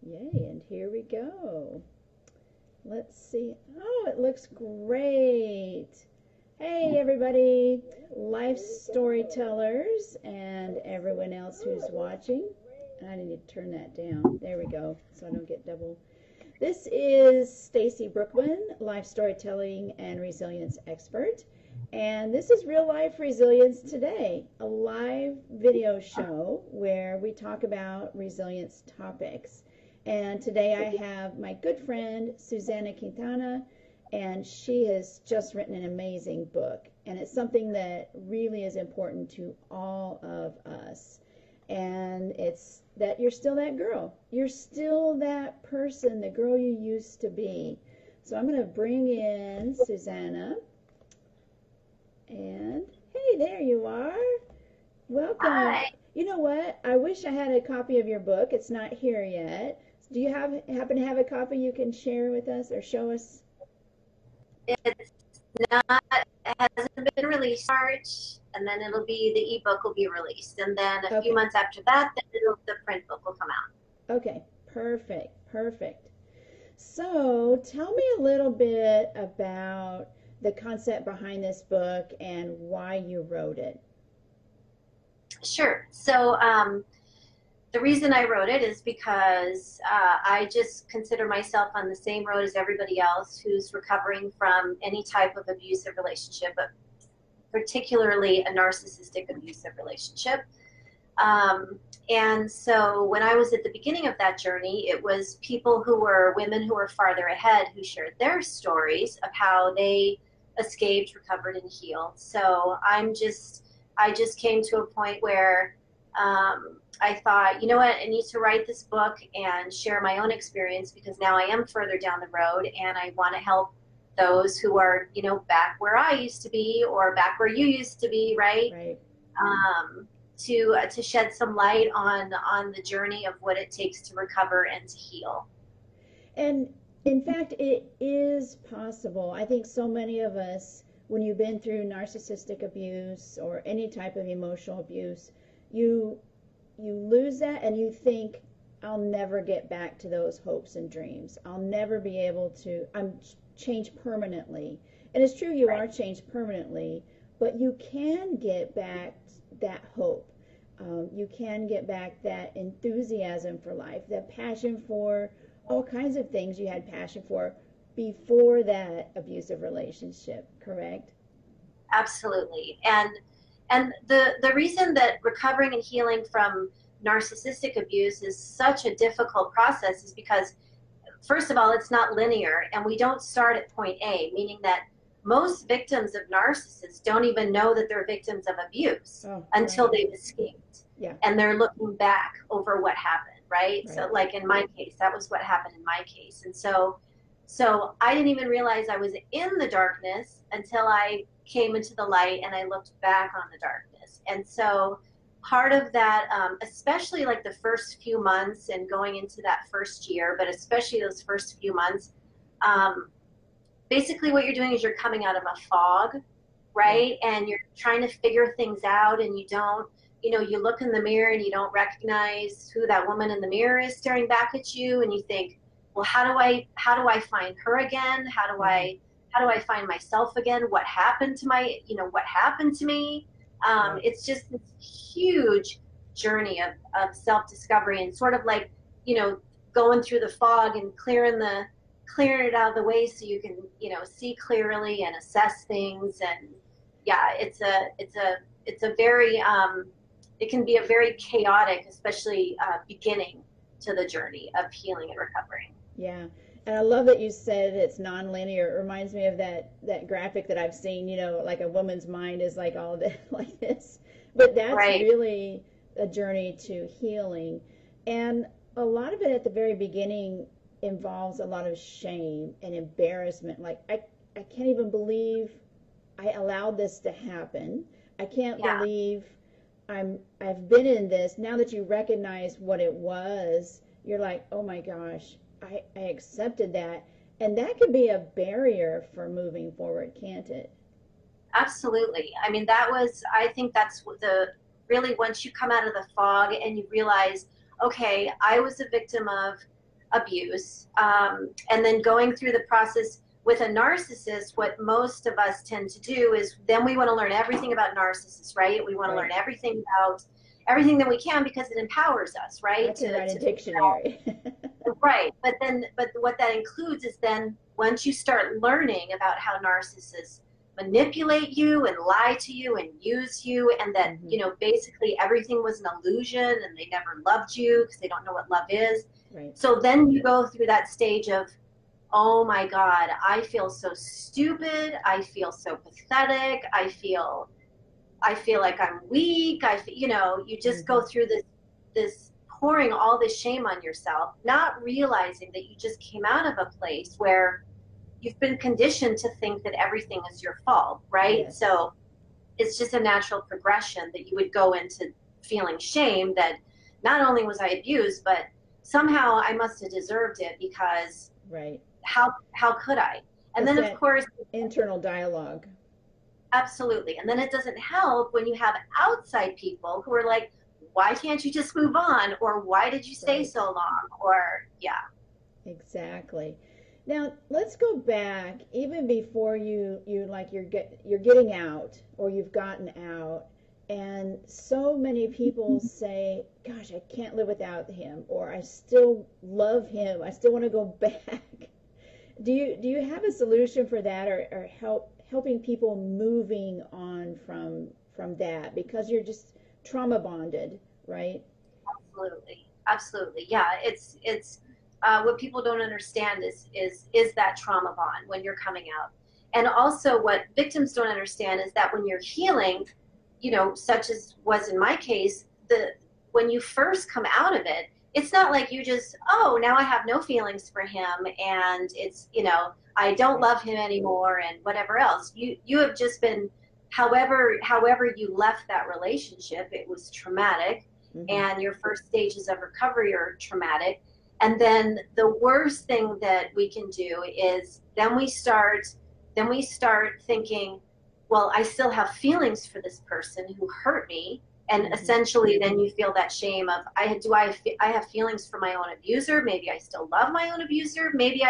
Yay, and here we go. Let's see. Oh, it looks great. Hey, everybody, life storytellers and everyone else who's watching. I need to turn that down. There we go, so I don't get double. This is Stacy Brookman, life storytelling and resilience expert. And this is Real Life Resilience Today, a live video show where we talk about resilience topics. And today I have my good friend, Suzanna Quintana, and she has just written an amazing book. And it's something that really is important to all of us. And it's that you're still that girl. You're still that person, the girl you used to be. So I'm going to bring in Suzanna. And hey, there you are. Welcome. Hi. You know what? I wish I had a copy of your book. It's not here yet. Do you happen to have a copy you can share with us or show us? It's not, it hasn't been released in March, and then the ebook will be released. And then a few months after that, then the print book will come out. Okay, perfect, perfect. So tell me a little bit about the concept behind this book and why you wrote it. Sure. So the reason I wrote it is because I just consider myself on the same road as everybody else who's recovering from any type of abusive relationship, but particularly a narcissistic abusive relationship. And so when I was at the beginning of that journey, it was women who were farther ahead who shared their stories of how they escaped, recovered, and healed. So I just came to a point where I thought, you know what, I need to write this book and share my own experience, because now I am further down the road and I want to help those who are, back where I used to be or back where you used to be, right? Right. To shed some light on the journey of what it takes to recover and to heal. And in fact, it is possible. I think so many of us, when you've been through narcissistic abuse or any type of emotional abuse, you lose that and you think, I'll never get back to those hopes and dreams. I'll never be able to, I'm changed permanently. And it's true, you are changed permanently, but you can get back that hope. You can get back that enthusiasm for life, that passion for all kinds of things you had passion for before that abusive relationship, correct? Absolutely. And the reason that recovering and healing from narcissistic abuse is such a difficult process is because, first of all, it's not linear, and we don't start at point A, meaning that most victims of narcissists don't even know that they're victims of abuse until they've escaped. Yeah. And they're looking back over what happened, right? So like in my case, that was what happened in my case. And so I didn't even realize I was in the darkness until I came into the light and I looked back on the darkness. And so part of that, especially like the first few months and going into that first year, but especially those first few months, basically what you're doing is you're coming out of a fog, right? And you're trying to figure things out, and you don't, you look in the mirror and you don't recognize who that woman in the mirror is staring back at you, and you think, well, how do I find her again? How do I find myself again? What happened to what happened to me? It's just this huge journey of self-discovery, and sort of like, going through the fog and clearing it out of the way so you can, see clearly and assess things. And yeah, it's a very, it can be a very chaotic, especially beginning to the journey of healing and recovering. Yeah. And I love that you said it's nonlinear. It reminds me of that graphic that I've seen, like a woman's mind is like all this, like this. But that's really a journey to healing. And a lot of it at the very beginning involves a lot of shame and embarrassment. Like, I can't even believe I allowed this to happen. I can't believe I've been in this. Now that you recognize what it was, you're like, oh my gosh, I accepted that. And that can be a barrier for moving forward, can't it? Absolutely. I mean, I think that's really once you come out of the fog and you realize, okay, I was a victim of abuse, and then going through the process with a narcissist. What most of us tend to do is then we want to learn everything about narcissists, right? We want to learn everything about everything that we can because it empowers us, right? I can write a dictionary. Right. But what that includes is then once you start learning about how narcissists manipulate you and lie to you and use you, and that, basically everything was an illusion and they never loved you because they don't know what love is. Right. So then you go through that stage of, oh my God, I feel so stupid. I feel so pathetic. I feel like I'm weak. You just go through this pouring all this shame on yourself, not realizing that you just came out of a place where you've been conditioned to think that everything is your fault, right? Yes. So it's just a natural progression that you would go into feeling shame that not only was I abused, but somehow I must have deserved it because how could I? And then of course, internal dialogue. Absolutely. And then it doesn't help when you have outside people who are like, why can't you just move on? Or why did you stay so long? Or Exactly. Now let's go back even before you're getting out or you've gotten out, and so many people say, gosh, I can't live without him, or I still love him, I still want to go back. Do you have a solution for that, or helping people moving on from that, because you're just trauma bonded, right? Absolutely. Yeah, it's what people don't understand is that trauma bond when you're coming out. And also what victims don't understand is that when you're healing, such as was in my case, when you first come out of it, it's not like you just, now I have no feelings for him and it's, I don't love him anymore and whatever else. You have just been, however you left that relationship, it was traumatic, and your first stages of recovery are traumatic. And then the worst thing that we can do is then we start thinking, well, I still have feelings for this person who hurt me. And essentially then you feel that shame of, I have feelings for my own abuser. Maybe I still love my own abuser. Maybe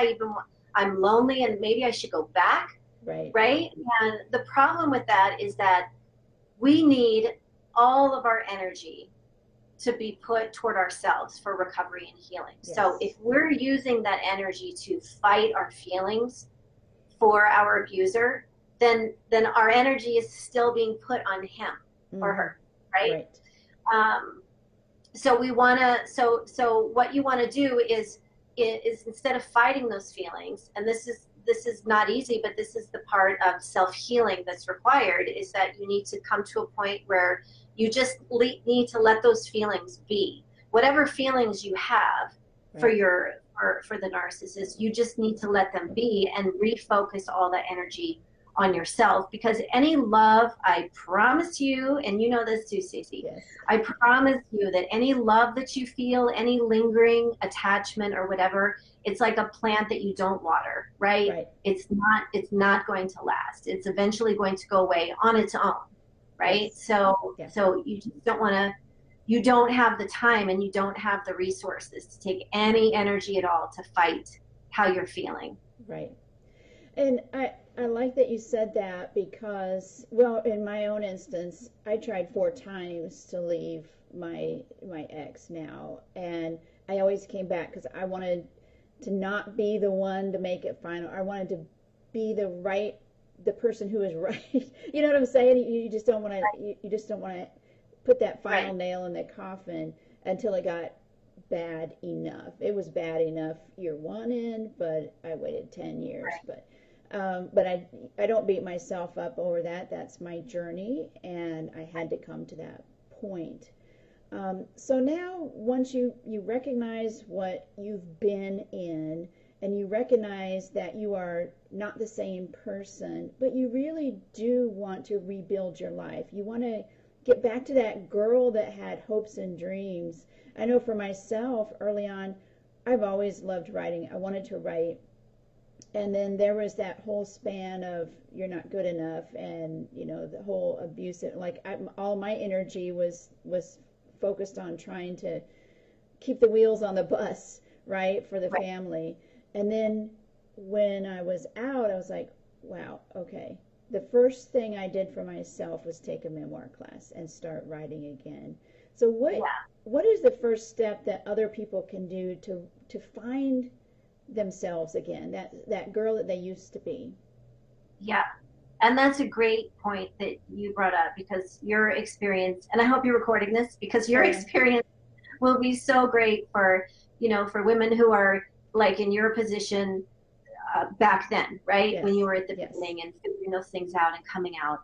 I'm lonely and maybe I should go back. Right? And the problem with that is that we need all of our energy to be put toward ourselves for recovery and healing. Yes. So if we're using that energy to fight our feelings for our abuser, then our energy is still being put on him or her, right? So we want to, so what you want to do is instead of fighting those feelings, and this is not easy, but this is the part of self-healing that's required, is that you need to come to a point where you just need to let those feelings be. Whatever feelings you have for the narcissist, you just need to let them be and refocus all that energy on yourself. Because any love, I promise you, and you know this too, Stacey, I promise you that any love that you feel, any lingering attachment or whatever, it's like a plant that you don't water, right? It's not going to last. It's eventually going to go away on its own, right? So you just don't want to, you don't have the time and you don't have the resources to take any energy at all to fight how you're feeling. Right. And I like that you said that, because, well, in my own instance, I tried 4 times to leave my ex now, and I always came back because I wanted to not be the one to make it final. I wanted to be the person who is right. You know what I'm saying? You just don't want to. You just don't want to put that final nail in the coffin until it got bad enough. It was bad enough year 1 in, but I waited 10 years. But I don't beat myself up over that. That's my journey, and I had to come to that point. So now, once you recognize what you've been in, and you recognize that you are not the same person, but you really do want to rebuild your life. You want to get back to that girl that had hopes and dreams. I know for myself, early on, I've always loved writing. I wanted to write. And then there was that whole span of you're not good enough, and the whole abusive, all my energy was focused on trying to keep the wheels on the bus right, for the Right. family. And then when I was out, I was like, wow, okay. The first thing I did for myself was take a memoir class and start writing again. So Yeah. what is the first step that other people can do to find themselves again, that girl that they used to be? Yeah. And that's a great point that you brought up, because your experience, and I hope you're recording this, because your Oh yeah. experience will be so great for, for women who are like in your position back then, right? Yes. When you were at the Yes. beginning and figuring those things out and coming out.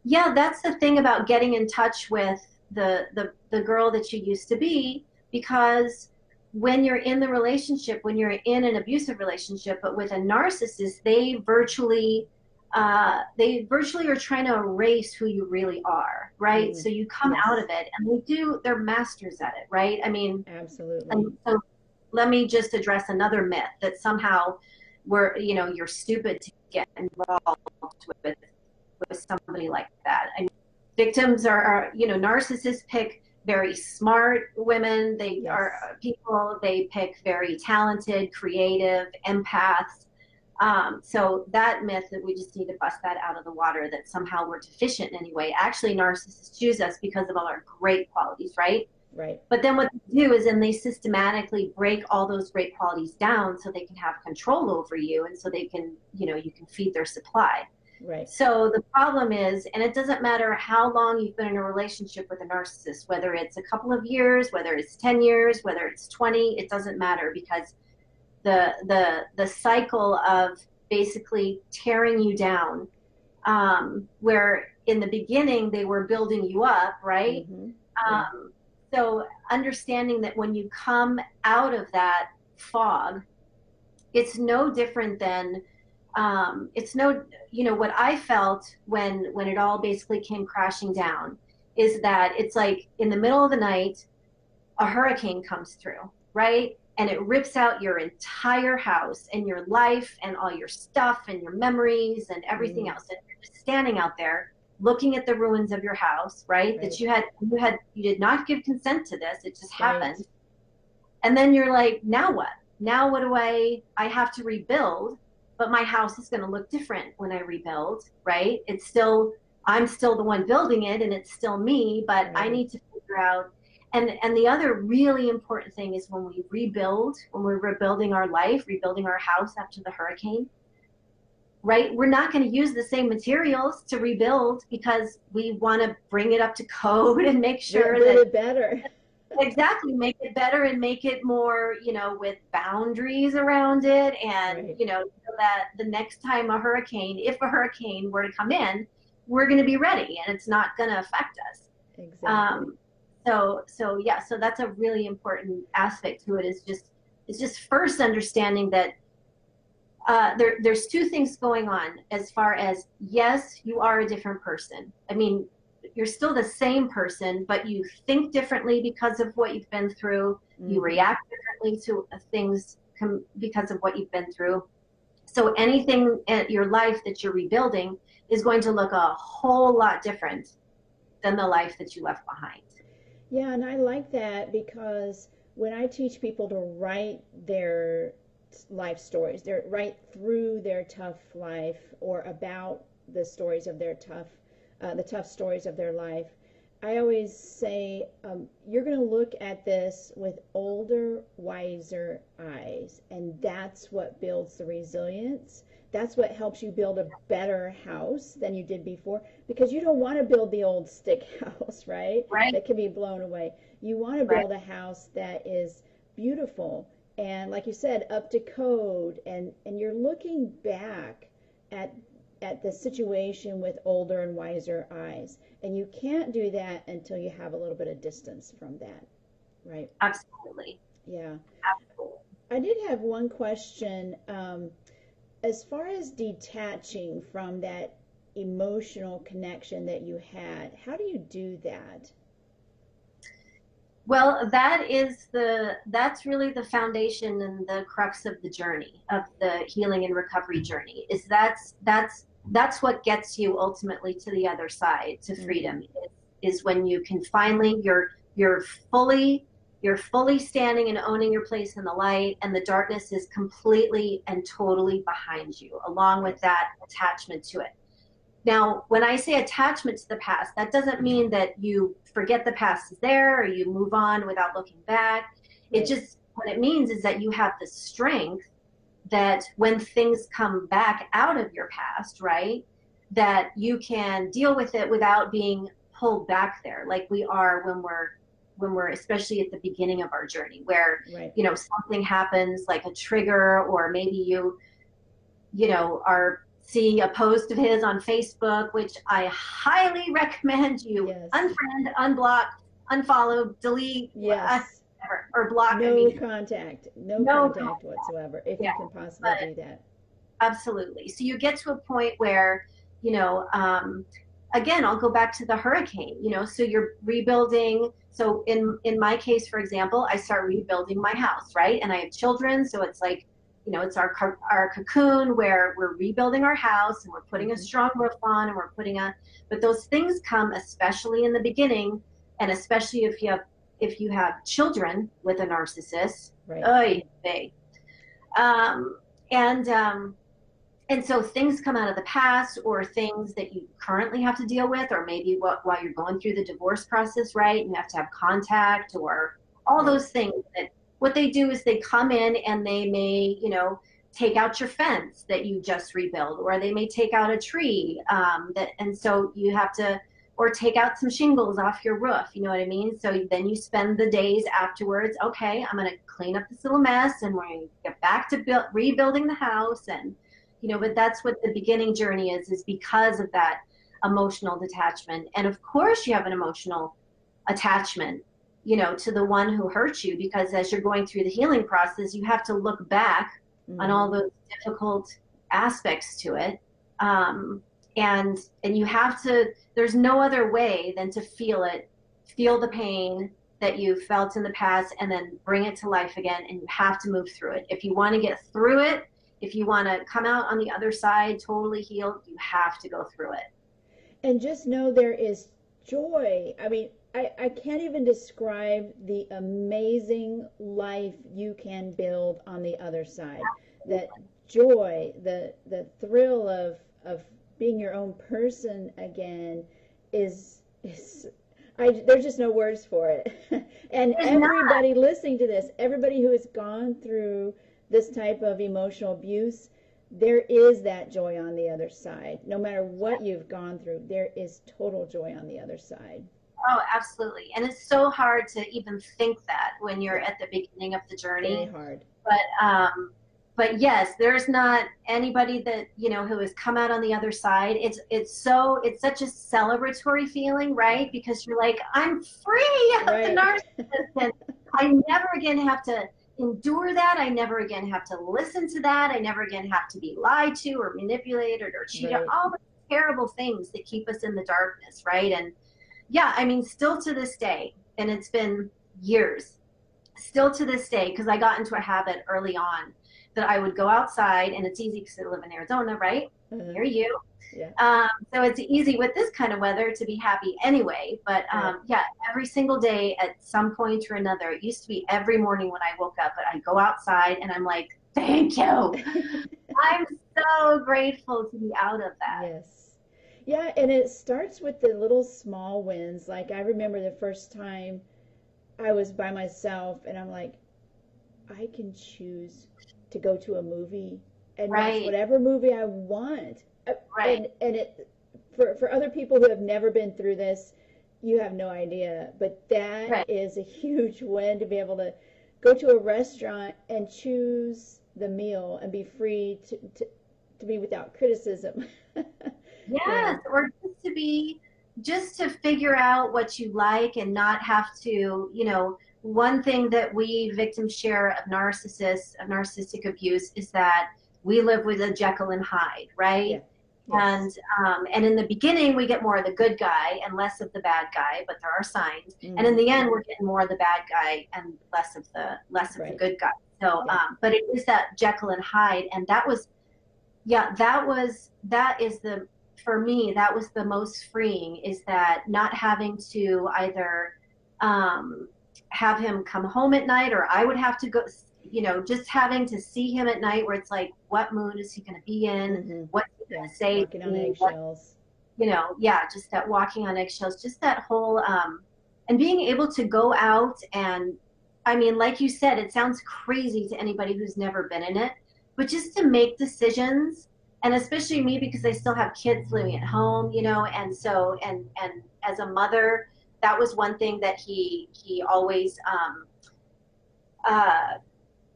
Yeah, that's the thing about getting in touch with the girl that you used to be, because when you're in the relationship, when you're in an abusive relationship, but with a narcissist, they virtually are trying to erase who you really are, right? So you come Yes. out of it, and they're masters at it, right? I mean, Absolutely. and so let me just address another myth that somehow you're stupid to get involved with somebody like that. I mean, victims are narcissists pick very smart women. They Yes. are people. They pick very talented, creative empaths. So that myth, that we just need to bust that out of the water, that somehow we're deficient in any way. Actually, narcissists choose us because of all our great qualities, right? Right. But then what they do is then they systematically break all those great qualities down so they can have control over you, and so they can, you can feed their supply. Right. So the problem is, and it doesn't matter how long you've been in a relationship with a narcissist, whether it's a couple of years, whether it's 10 years, whether it's 20, it doesn't matter, because the cycle of basically tearing you down, where in the beginning they were building you up, right? Mm-hmm. Yeah. So understanding that when you come out of that fog, it's no different than what I felt when it all basically came crashing down, is that it's like in the middle of the night, a hurricane comes through, right? And it rips out your entire house and your life and all your stuff and your memories and everything else. And you're just standing out there looking at the ruins of your house, right? That you did not give consent to this. It just happened. And then you're like, now what? Now what do I have to rebuild, but my house is going to look different when I rebuild, right? I'm still the one building it, and it's still me, but I need to figure out. And the other really important thing is when we're rebuilding our life, rebuilding our house after the hurricane, right? We're not going to use the same materials to rebuild, because we want to bring it up to code and make sure that it better. Exactly, make it better and make it more, with boundaries around it, and so that the next time if a hurricane were to come in, we're going to be ready and it's not going to affect us. Exactly. So that's a really important aspect to it. It's just first understanding that there's two things going on, as far as, yes, you are a different person. I mean, you're still the same person, but you think differently because of what you've been through. You react differently to things because of what you've been through. So anything in your life that you're rebuilding is going to look a whole lot different than the life that you left behind. Yeah, and I like that, because when I teach people to write their life stories, they're right through their tough life, or about the stories of their the tough stories of their life, I always say, you're going to look at this with older, wiser eyes, and that's what builds the resilience. That's what helps you build a better house than you did before, because you don't want to build the old stick house, right? That can be blown away. You want to build a house that is beautiful and, like you said, up to code, and you're looking back at the situation with older and wiser eyes. And you can't do that until you have a little bit of distance from that, right? Absolutely. Yeah. Absolutely. I did have one question. As far as detaching from that emotional connection that you had, how do you do that? Well, that's really the foundation and the crux of the journey, of the healing and recovery journey, is that's what gets you ultimately to the other side, to freedom, is when you can finally, you're You're fully standing and owning your place in the light, and the darkness is completely and totally behind you, along with that attachment to it. Now, when I say attachment to the past, that doesn't mean that you forget the past is there or you move on without looking back. It just, what it means is that you have the strength that when things come back out of your past, right, that you can deal with it without being pulled back there, like we are when we're especially at the beginning of our journey, where you know, something happens like a trigger, or maybe you know, are seeing a post of his on Facebook, which I highly recommend you unfriend, unblock, unfollow, delete, or block. No contact whatsoever, if you can possibly do that. Absolutely. So you get to a point where, you know, again, I'll go back to the hurricane, you know, so you're rebuilding. So in my case, for example, I start rebuilding my house, right? And I have children, so it's like, you know, it's our cocoon where we're rebuilding our house and we're putting a strong roof on, and we're putting but those things come especially in the beginning, and especially if you have children with a narcissist, and so things come out of the past, or things that you currently have to deal with, or maybe while you're going through the divorce process, right? And you have to have contact, or all those things that what they do is they come in and they may, you know, take out your fence that you just rebuilt, or they may take out a tree and so you have to, or take out some shingles off your roof, you know what I mean? So then you spend the days afterwards, okay, I'm going to clean up this little mess, and we're going to get back to rebuilding the house. And, you know, but that's what the beginning journey is because of that emotional detachment. And of course you have an emotional attachment, you know, to the one who hurt you, because as you're going through the healing process, you have to look back on all those difficult aspects to it. And you have to, there's no other way than to feel the pain that you felt in the past, and then bring it to life again. And you have to move through it. If you want to get through it, if you want to come out on the other side totally healed, you have to go through it. And just know there is joy. I mean, I can't even describe the amazing life you can build on the other side. That joy, the thrill of being your own person again is there's just no words for it. And everybody listening to this, everybody who has gone through this type of emotional abuse, there is that joy on the other side. No matter what you've gone through, there is total joy on the other side. Oh, absolutely. And it's so hard to even think that when you're at the beginning of the journey. Very hard. But yes, there's not anybody that, you know, who has come out on the other side. It's such a celebratory feeling, right? Because you're like, I'm free of the narcissist, and I never again have to endure that. I never again have to listen to that. I never again have to be lied to or manipulated or cheated. All the terrible things that keep us in the darkness, right? And yeah, I mean, still to this day, and it's been years, still to this day, because I got into a habit early on that I would go outside, and it's easy because I live in Arizona, right? Near you. Yeah. So it's easy with this kind of weather to be happy anyway. But yeah, every single day at some point or another, it used to be every morning when I woke up, but I'd go outside and I'm like, thank you. I'm so grateful to be out of that. Yes. Yeah, and it starts with the little small wins. Like I remember the first time I was by myself and I'm like, I can choose to go to a movie and watch whatever movie I want. And it for other people who have never been through this, you have no idea. But that is a huge win, to be able to go to a restaurant and choose the meal and be free to be without criticism. Yes, or just to figure out what you like and not have to, you know, one thing that we victims share of narcissistic abuse is that we live with a Jekyll and Hyde, right? Yeah. Yes. And in the beginning, we get more of the good guy and less of the bad guy, but there are signs. Mm-hmm. And in the end, we're getting more of the bad guy and less of the good guy. So, but it is that Jekyll and Hyde, and for me, that was the most freeing, is that not having to either have him come home at night, or I would have to go, you know, just having to see him at night where it's like, what mood is he going to be in? Mm-hmm. What's he going to say? Walking on eggshells. You know, yeah, just that walking on eggshells, just that whole, and being able to go out and, I mean, like you said, it sounds crazy to anybody who's never been in it, but just to make decisions, and especially me because I still have kids living at home, you know, and so, and as a mother, that was one thing that he always,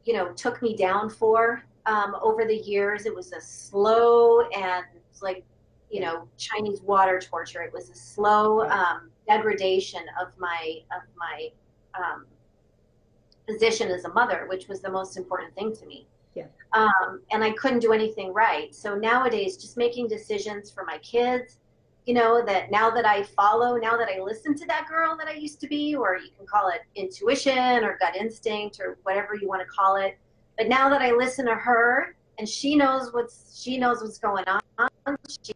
you know, took me down for over the years. It was a slow and like, you know, Chinese water torture. It was a slow degradation of my position as a mother, which was the most important thing to me. Yeah. And I couldn't do anything right. So nowadays, just making decisions for my kids, you know, that now that I follow, now that I listen to that girl that I used to be, or you can call it intuition or gut instinct or whatever you want to call it. But now that I listen to her and she knows what's going on,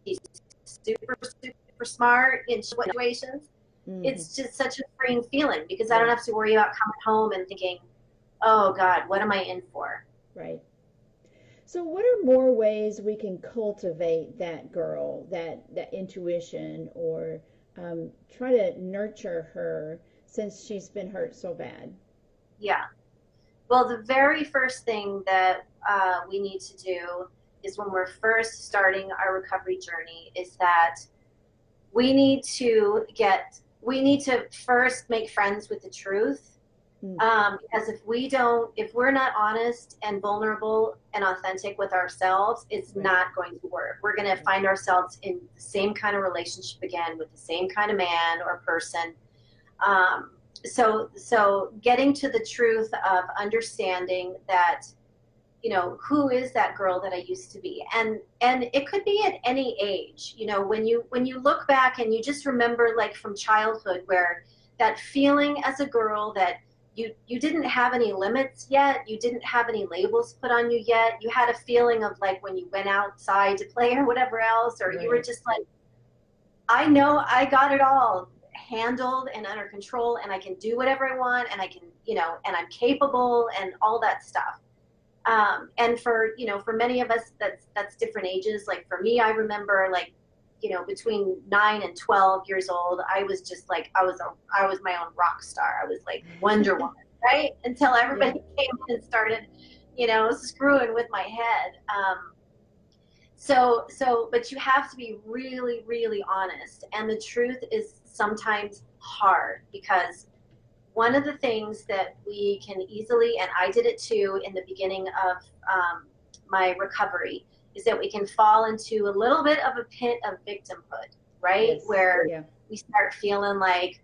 she's super, super smart in situations. Mm-hmm. It's just such a freeing feeling because I don't have to worry about coming home and thinking, oh God, what am I in for? Right. So what are more ways we can cultivate that girl, that intuition, or try to nurture her since she's been hurt so bad? Yeah. Well, the very first thing that we need to do is when we're first starting our recovery journey is that we need to first make friends with the truth. Because if we're not honest and vulnerable and authentic with ourselves, it's not going to work. We're going to find ourselves in the same kind of relationship again with the same kind of man or person. So getting to the truth of understanding that, you know, who is that girl that I used to be? And it could be at any age, you know, when you look back and you just remember like from childhood where that feeling as a girl that you didn't have any limits yet, you didn't have any labels put on you yet, you had a feeling of like when you went outside to play or whatever else, or you were just like, I know I got it all handled and under control and I can do whatever I want and I can, you know, and I'm capable and all that stuff. And for, you know, for many of us, that's different ages. Like for me, I remember like, you know, between 9 and 12 years old, I was just like, I was my own rock star. I was like Wonder Woman, right? Until everybody came in and started, you know, screwing with my head. But you have to be really, really honest. And the truth is sometimes hard because one of the things that we can easily, and I did it too in the beginning of my recovery, is that we can fall into a little bit of a pit of victimhood, right? Yes. Where we start feeling like,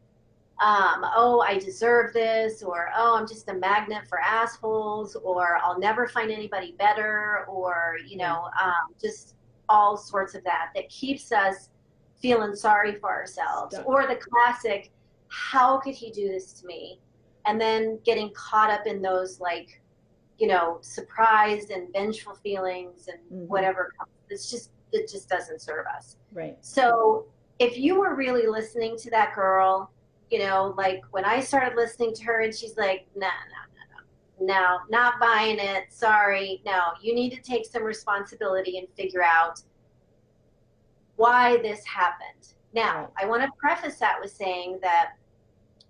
oh, I deserve this, or oh, I'm just a magnet for assholes, or I'll never find anybody better, or, you know, just all sorts of that keeps us feeling sorry for ourselves. Or the classic, how could he do this to me? And then getting caught up in those like, you know, surprised and vengeful feelings and whatever comes. It just doesn't serve us. Right. So if you were really listening to that girl, you know, like when I started listening to her and she's like, no, not buying it. Sorry. No, you need to take some responsibility and figure out why this happened. Now, I want to preface that with saying that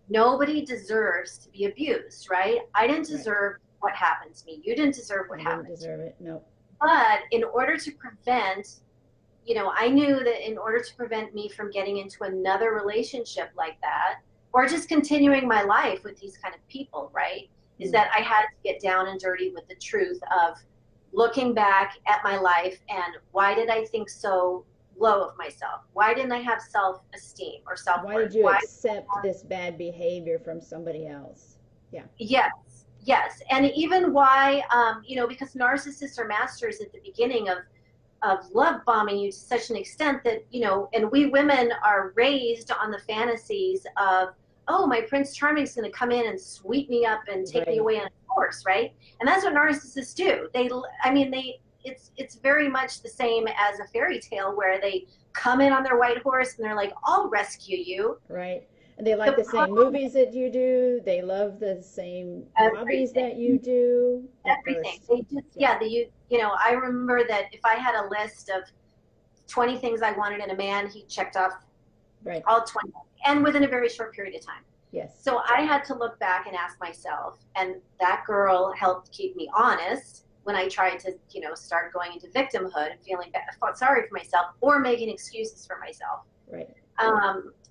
nobody deserves to be abused, right? I didn't deserve what happened to me. You didn't deserve what happened. I didn't deserve it, no. But in order to prevent, you know, I knew that in order to prevent me from getting into another relationship like that, or just continuing my life with these kind of people, right, is that I had to get down and dirty with the truth of looking back at my life and why did I think so low of myself? Why didn't I have self-esteem or self-worth? Why did you accept this bad behavior from somebody else? Yeah. Yes. And even why, you know, because narcissists are masters at the beginning of love bombing you to such an extent that, you know, and we women are raised on the fantasies of, oh, my Prince Charming's going to come in and sweep me up and take me away on a horse, right? And that's what narcissists do. It's very much the same as a fairy tale where they come in on their white horse and they're like, I'll rescue you. Right. And they like the same movies that you do. They love the same hobbies that you do. Everything. They just, you know, I remember that if I had a list of 20 things I wanted in a man, he checked off all 20, and within a very short period of time. Yes. So I had to look back and ask myself, and that girl helped keep me honest when I tried to, you know, start going into victimhood and feeling sorry for myself or making excuses for myself. Right.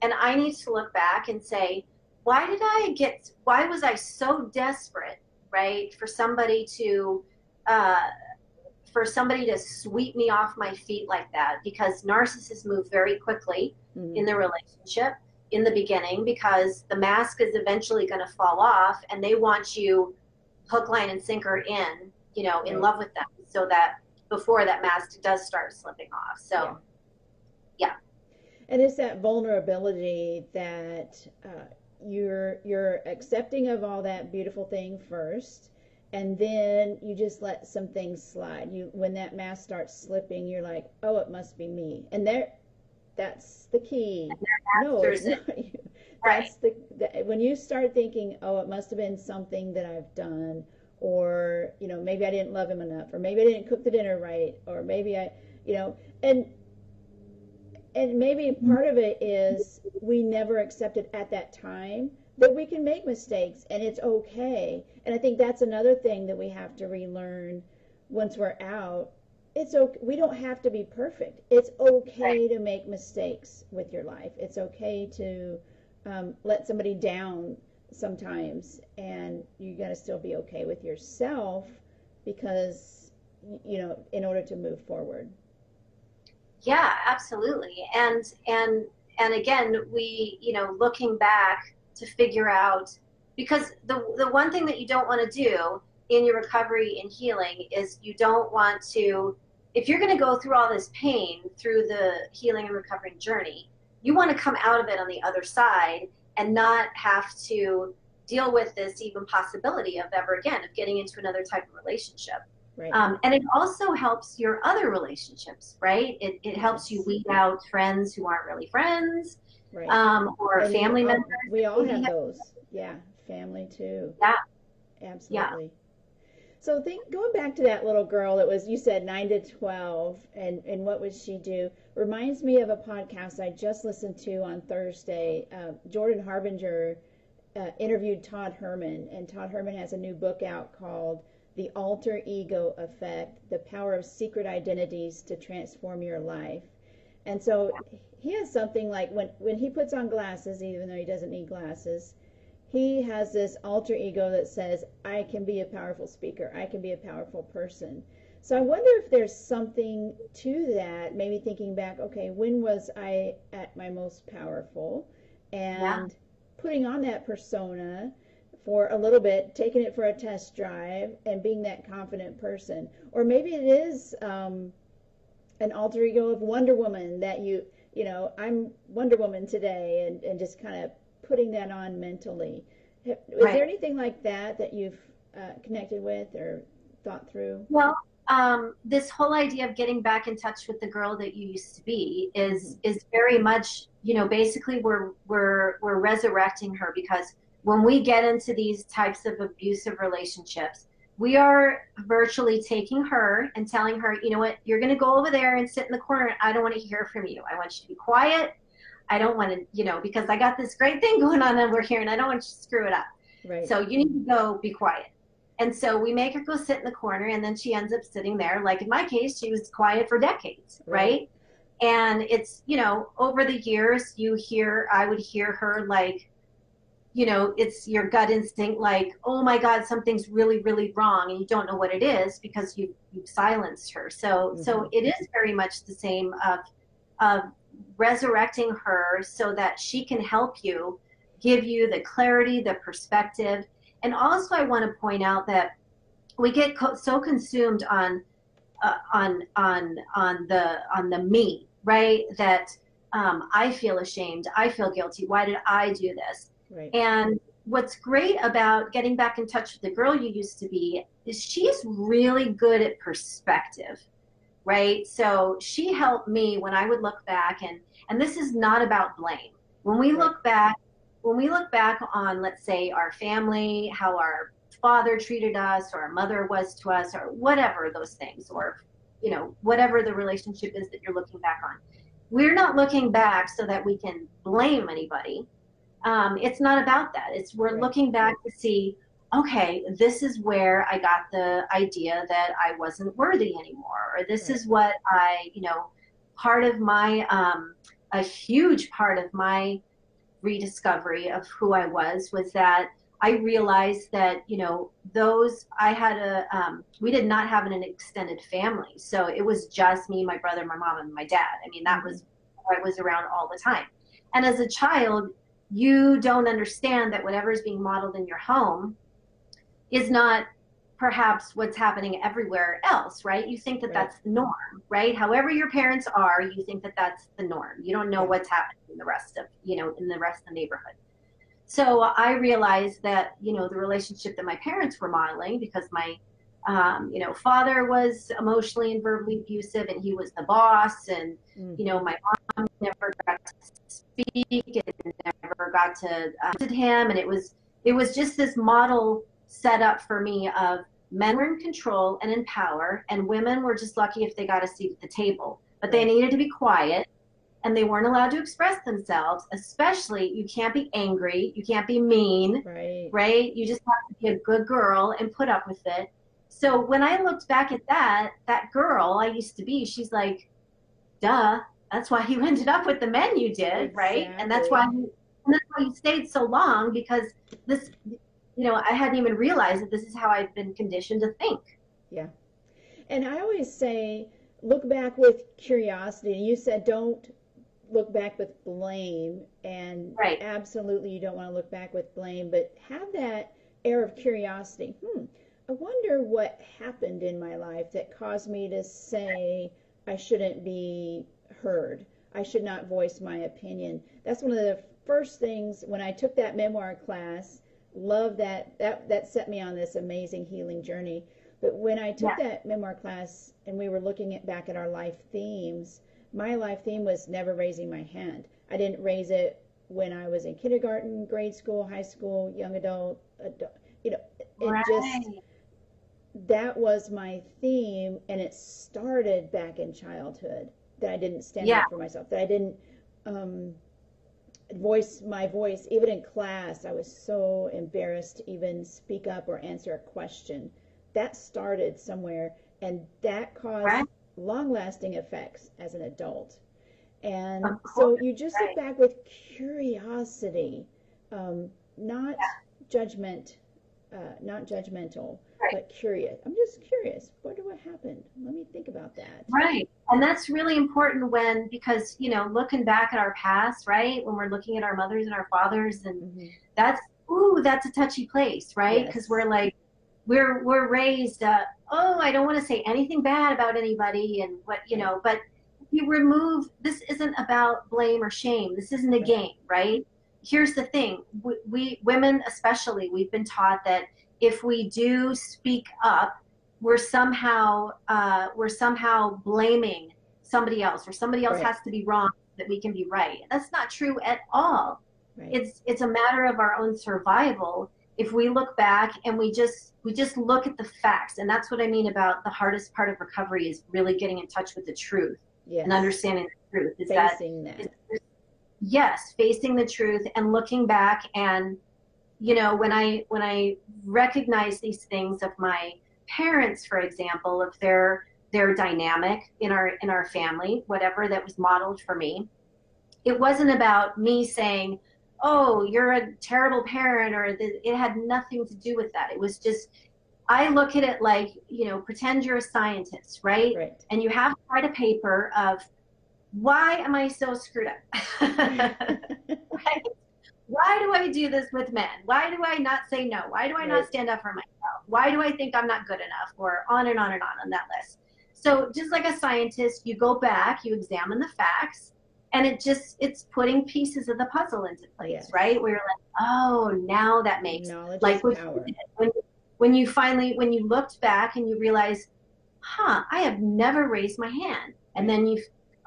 And I need to look back and say, why was I so desperate, right, for somebody to sweep me off my feet like that? Because narcissists move very quickly in the relationship in the beginning, because the mask is eventually going to fall off, and they want you hook, line, and sinker in, you know, in love with them, so that before that mask does start slipping off. So, yeah. And it's that vulnerability that you're accepting of all that beautiful thing first, and then you just let some things slide. When that mask starts slipping, you're like, oh, it must be me. And that's the key. No, it's not you. That's when you start thinking, oh, it must have been something that I've done, or, you know, maybe I didn't love him enough, or maybe I didn't cook the dinner right, or maybe I, you know, and maybe part of it is we never accepted at that time that we can make mistakes, and it's okay. And I think that's another thing that we have to relearn once we're out. It's okay. We don't have to be perfect. It's okay to make mistakes with your life. It's okay to let somebody down sometimes, and you got to still be okay with yourself, because, you know, in order to move forward. Yeah, absolutely. And again, we, you know, looking back to figure out, because the one thing that you don't want to do in your recovery and healing is you don't want to, if you're going to go through all this pain through the healing and recovery journey, you want to come out of it on the other side and not have to deal with this even possibility of ever again of getting into another type of relationship. Right. And it also helps your other relationships, right? It helps you weed out friends who aren't really friends, or and family members. We all have those. Yeah, family too. Yeah. Absolutely. Yeah. So going back to that little girl that was, you said 9 to 12, and what would she do? Reminds me of a podcast I just listened to on Thursday. Jordan Harbinger interviewed Todd Herman, and Todd Herman has a new book out called The Alter Ego Effect, The Power of Secret Identities to Transform Your Life. And so he has something like when he puts on glasses, even though he doesn't need glasses, he has this alter ego that says, I can be a powerful speaker, I can be a powerful person. So I wonder if there's something to that, maybe thinking back, okay, when was I at my most powerful? And putting on that persona for a little bit, taking it for a test drive, and being that confident person. Or maybe it is an alter ego of Wonder Woman, that you know, I'm Wonder Woman today, and just kind of putting that on mentally. Is there anything like that you've connected with or thought through? Well, this whole idea of getting back in touch with the girl that you used to be is very much, you know, basically we're resurrecting her, because when we get into these types of abusive relationships, we are virtually taking her and telling her, you know what, you're going to go over there and sit in the corner. I don't want to hear from you. I want you to be quiet. I don't want to, you know, because I got this great thing going on over here and I don't want you to screw it up. Right. So you need to go be quiet. And so we make her go sit in the corner, and then she ends up sitting there. Like in my case, she was quiet for decades, right? And it's, you know, over the years, I would hear her like, you know, it's your gut instinct, like, oh my God, something's really, really wrong, and you don't know what it is because you've silenced her. So it is very much the same of resurrecting her so that she can help you, give you the clarity, the perspective. And also I want to point out that we get so consumed on the me, right? That I feel ashamed, I feel guilty. Why did I do this? Right. And what's great about getting back in touch with the girl you used to be is she's really good at perspective, right? So she helped me when I would look back, and this is not about blame. When we look back, when we look back on, let's say, our family, how our father treated us or our mother was to us or whatever those things, or, you know, whatever the relationship is that you're looking back on, we're not looking back so that we can blame anybody. It's not about that. It's we're looking back to see, okay, this is where I got the idea that I wasn't worthy anymore, or this is what I, you know, part of my, a huge part of my rediscovery of who I was that I realized that, you know, I had we did not have an extended family. So it was just me, my brother, my mom, and my dad. I mean, that was who I was around all the time. And as a child, you don't understand that whatever is being modeled in your home is not perhaps what's happening everywhere else, right? You think that that's the norm, right? However your parents are, you think that that's the norm. You don't know what's happening in the rest of, you know, in the rest of the neighborhood. So I realized that, you know, the relationship that my parents were modeling, because my, you know, father was emotionally and verbally abusive, and he was the boss, and, you know, my mom never got to speak and never got to him, and it was just this model set up for me of men were in control and in power, and women were just lucky if they got a seat at the table, but they needed to be quiet. And they weren't allowed to express themselves, especially you can't be angry, you can't be mean, right? You just have to be a good girl and put up with it. So when I looked back at that girl I used to be, she's like, duh, that's why you ended up with the men you did, right? And that's why you stayed so long, because this, you know, I hadn't even realized that this is how I've been conditioned to think. Yeah. And I always say, look back with curiosity. You said don't look back with blame, and absolutely you don't want to look back with blame, but have that air of curiosity. I wonder what happened in my life that caused me to say I shouldn't be heard. I should not voice my opinion. That's one of the first things when I took that memoir class. Love that set me on this amazing healing journey. But when I took that memoir class and we were looking back at our life themes, my life theme was never raising my hand. I didn't raise it when I was in kindergarten, grade school, high school, young adult, you know, it just, that was my theme, and it started back in childhood, that I didn't stand up for myself, that I didn't voice my voice. Even in class, I was so embarrassed to even speak up or answer a question. That started somewhere, and that caused long-lasting effects as an adult. And so you just look back with curiosity, not judgmental, but curious. I'm just curious. What happened? Let me think about that. Right. And that's really important because, you know, looking back at our past, right, when we're looking at our mothers and our fathers, and that's a touchy place, right? Because we're like, we're raised, I don't want to say anything bad about anybody, and what, you know, but you remove, this isn't about blame or shame. This isn't a game, right? Here's the thing. We women especially, we've been taught that if we do speak up, we're somehow blaming somebody else, or somebody else has to be wrong that we can be right. That's not true at all. It's a matter of our own survival. If we look back and we just look at the facts, and that's what I mean about the hardest part of recovery is really getting in touch with the truth and understanding the truth. Is facing that. Yes, facing the truth and looking back. And, you know, when I recognize these things of my parents, for example, of their dynamic in our family, whatever that was modeled for me, it wasn't about me saying, oh, you're a terrible parent, or it had nothing to do with that. It was just, I look at it like, you know, pretend you're a scientist, right? And you have to write a paper of, why am I so screwed up? Right? Why do I do this with men? Why do I not say no? Why do I not stand up for myself? Why do I think I'm not good enough? Or on and on and on that list. So just like a scientist, you go back, you examine the facts, and it's putting pieces of the puzzle into place, right? Where you're like, oh, now that makes knowledge like is power. When you looked back and you realize, I have never raised my hand, and then you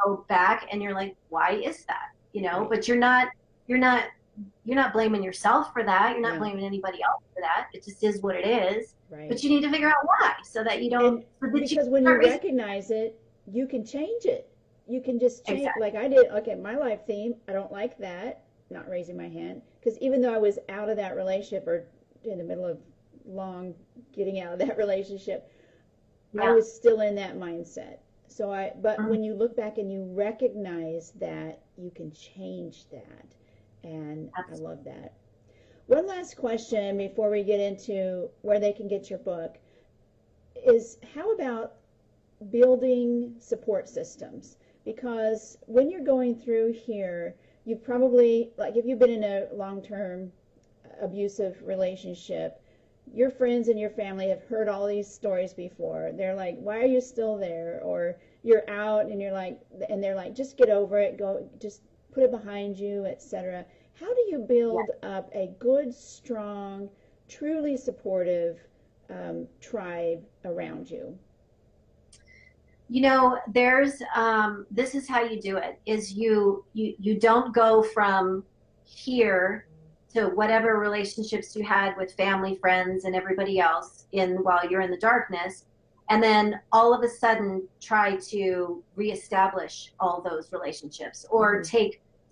go back and you're like, why is that? You know, but you're not you're not blaming yourself for that. You're not No. blaming anybody else for that. It just is what it is. Right. But you need to figure out why, so that you don't, And so that you because when you start raising. recognize it, you can change it. You can just change, Exactly. like I did. Okay, my life theme, I don't like that, not raising my hand. Because even though I was out of that relationship or in the middle of long getting out of that relationship, I Yeah. was still in that mindset. But Mhm. when you look back and you recognize that, you can change that. And I Absolutely. love that. One last question before we get into where they can get your book is how about building support systems? Because when you're going through here, you probably, like if you've been in a long-term abusive relationship, your friends and your family have heard all these stories before. They're like, why are you still there? Or you're out and you're like, and they're like, just get over it, go, just put it behind you, etc. How do you Yeah. build up a good, strong, truly supportive tribe around you? There's this is how you do it, is you don't go from here to whatever relationships you had with family, friends, and everybody else in while you're in the darkness, and then all of a sudden try to reestablish all those relationships, or Mm-hmm.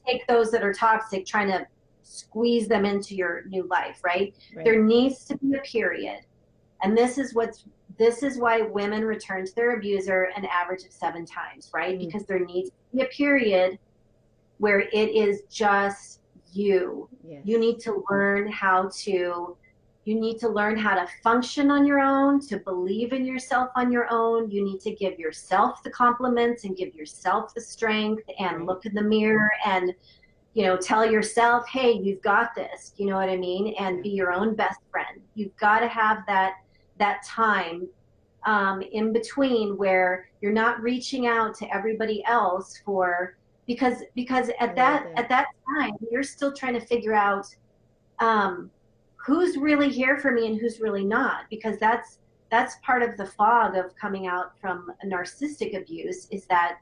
take those that are toxic, trying to squeeze them into your new life, right? Right. There needs to be a period, and this is why women return to their abuser an average of 7 times, right? Mm. Because there needs to be a period where it is just you. You Yes. need to learn how to you need to learn how to function on your own, to believe in yourself on your own. You need to give yourself the compliments and give yourself the strength, and Right. look in the mirror and tell yourself, hey, you've got this, you know what I mean? And Yeah. be your own best friend. You've got to have that time in between where you're not reaching out to everybody else for, because I love that. at that time you're still trying to figure out um, who's really here for me and who's really not, because that's part of the fog of coming out from a narcissistic abuse, is that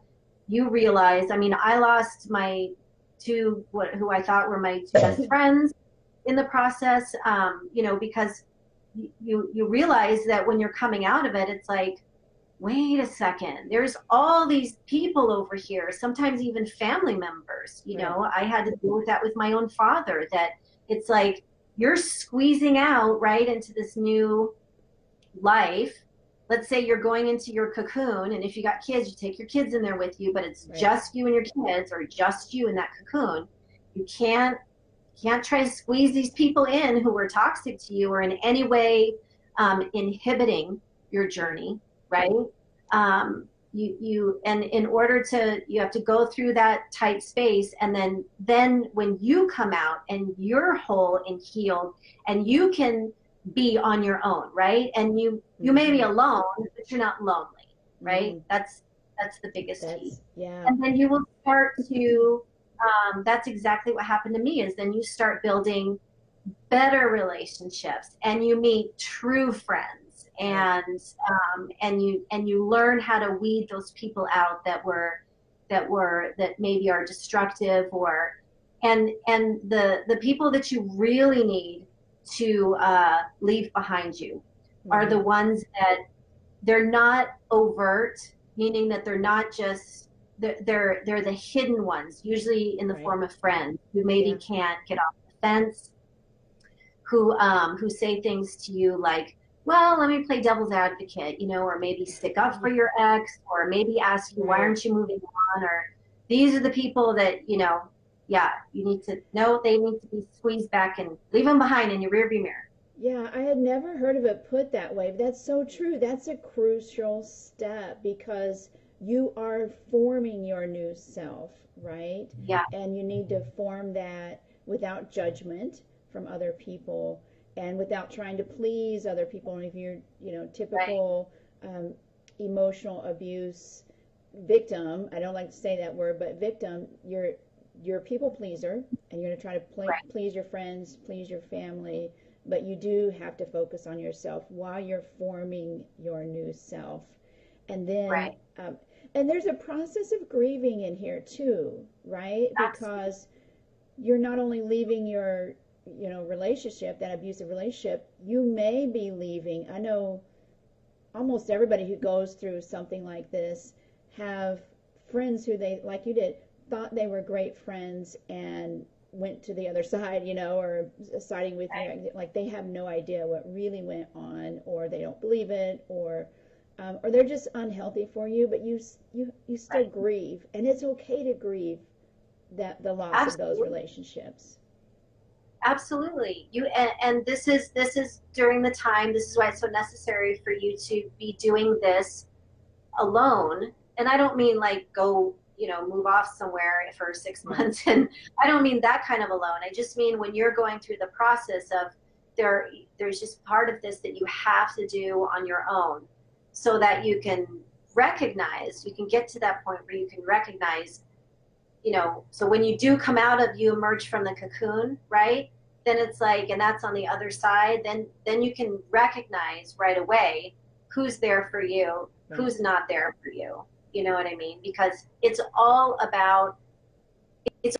you realize, I mean, I lost my who I thought were my two best friends in the process, because you realize that when you're coming out of it, it's like, wait a second, there's all these people over here, sometimes even family members. Right. I had to deal with that with my own father, that it's like you're squeezing out right into this new life. Let's say you're going into your cocoon, and if you got kids, you take your kids in there with you, but it's Right. just you and your kids, or just you in that cocoon. You can't try to squeeze these people in who are toxic to you or in any way inhibiting your journey, right? And in order to, you have to go through that tight space, and then when you come out and you're whole and healed, and you can be on your own, right? And you may be Mm-hmm. alone, but you're not lonely, right? Mm-hmm. That's the biggest key. That's, yeah. And then you will start to that's exactly what happened to me, is then you start building better relationships, and you meet true friends, Right. and you learn how to weed those people out that maybe are destructive, or and the people that you really need to leave behind you are the Mm-hmm. ones that they're not overt, meaning that they're not just they're the hidden ones, usually in the Right. form of friends who maybe Yeah. can't get off the fence, who say things to you like, well, let me play devil's advocate, or maybe stick up for your ex, or maybe ask you, why Right. aren't you moving on? Or these are the people that, yeah, you need to know, they need to be squeezed back and leave them behind in your rearview mirror. Yeah, I had never heard of it put that way, but that's so true. That's a crucial step because you are forming your new self, right? Yeah, And you need to form that without judgment from other people and without trying to please other people. And if you're, right, typical um, emotional abuse victim, I don't like to say that word, but victim, you're a people pleaser and you're going to try to right, please your friends, please your family, but you do have to focus on yourself while you're forming your new self. And then, right. and there's a process of grieving in here too, right? Absolutely. Because you're not only leaving your, relationship, that abusive relationship, you may be leaving. I know almost everybody who goes through something like this have friends who they, like you did, thought they were great friends and went to the other side, or siding with you. Like they have no idea what really went on, or they don't believe it, or they're just unhealthy for you. But you still grieve, and it's okay to grieve that the loss Absolutely. of those relationships. Absolutely. And this is during the time. This is why it's so necessary for you to be doing this alone. And I don't mean like go, move off somewhere for 6 months. And I don't mean that kind of alone. I just mean when you're going through the process of there's just part of this that you have to do on your own, so that you can get to that point where you can recognize, so when you do come out of, you emerge from the cocoon, right? Then it's like, and that's on the other side, then you can recognize right away who's there for you, who's not there for you. You know what I mean? Because it's all about you,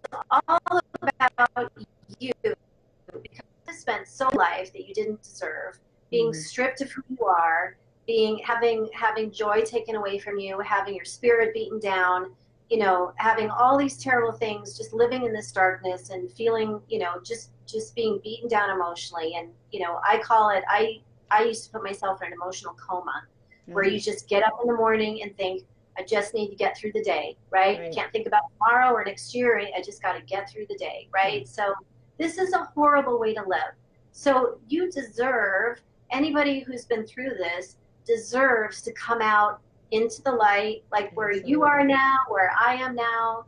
because you spent so life that you didn't deserve, being stripped of who you are, having joy taken away from you, having your spirit beaten down, having all these terrible things, just living in this darkness and feeling, just being beaten down emotionally. And, I call it, I used to put myself in an emotional coma, where you just get up in the morning and think, I just need to get through the day, right? Can't think about tomorrow or next year. I just got to get through the day, right? So this is a horrible way to live. So you deserve, anybody who's been through this deserves to come out into the light, like where you are now, where I am now,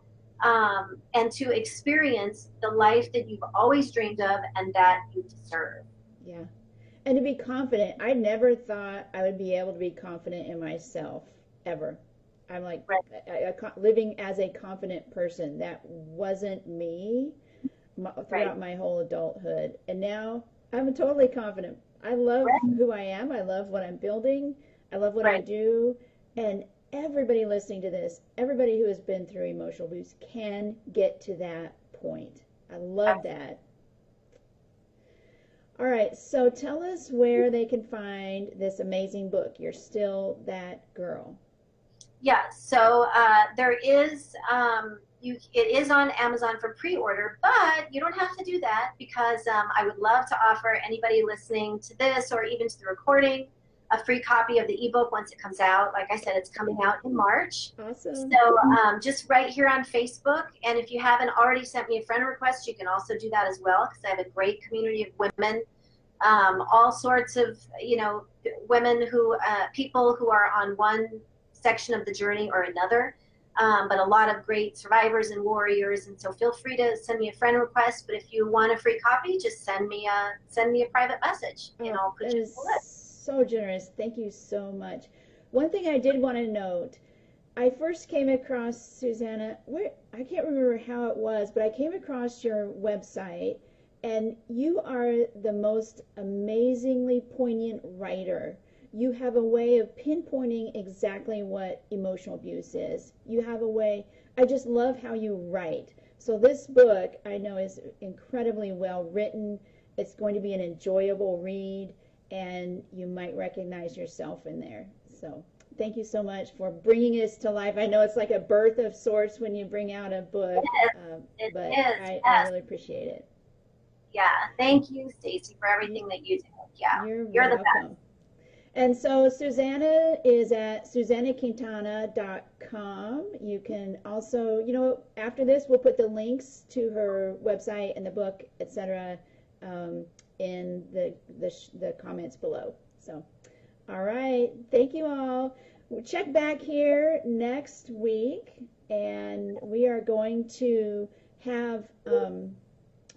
and to experience the life that you've always dreamed of and that you deserve. Yeah. And to be confident. I never thought I would be able to be confident in myself, ever. I'm like, living as a confident person. That wasn't me throughout my whole adulthood. And now I'm totally confident. I love who I am. I love what I'm building. I love what I do. And everybody listening to this, everybody who has been through emotional abuse can get to that point. I love that. All right, so tell us where they can find this amazing book, You're Still That Girl. Yeah, so there is, it is on Amazon for pre-order, but you don't have to do that, because I would love to offer anybody listening to this or even to the recording a free copy of the ebook once it comes out. Like I said, it's coming out in March. Awesome. So just right here on Facebook. And if you haven't already sent me a friend request, you can also do that as well, because I have a great community of women, all sorts of, women who, people who are on one section of the journey or another, but a lot of great survivors and warriors. And so feel free to send me a friend request. But if you want a free copy, just send me a private message, and I'll put you on the list. So generous. Thank you so much. One thing I did want to note, I first came across, Suzanna, I can't remember how it was, but I came across your website, and you are the most amazingly poignant writer. You have a way of pinpointing exactly what emotional abuse is. You have a way, I just love how you write. So this book, I know, is incredibly well written. It's going to be an enjoyable read, and you might recognize yourself in there. So thank you so much for bringing this to life. I know it's like a birth of sorts when you bring out a book, but I really appreciate it. Yeah, thank you, Stacy, for everything that you do. Yeah, you're welcome. The best. And so Suzanna is at SuzannaQuintana.com. You can also, after this, we'll put the links to her website and the book, etc., in the comments below. So, all right. Thank you all. We'll check back here next week, and we are going to have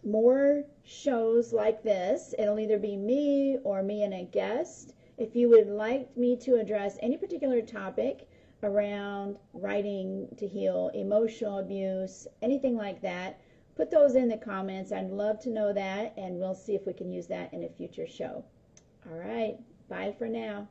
more shows like this. It'll either be me or me and a guest. If you would like me to address any particular topic around writing to heal, emotional abuse, anything like that, put those in the comments. I'd love to know that, and we'll see if we can use that in a future show. All right. Bye for now.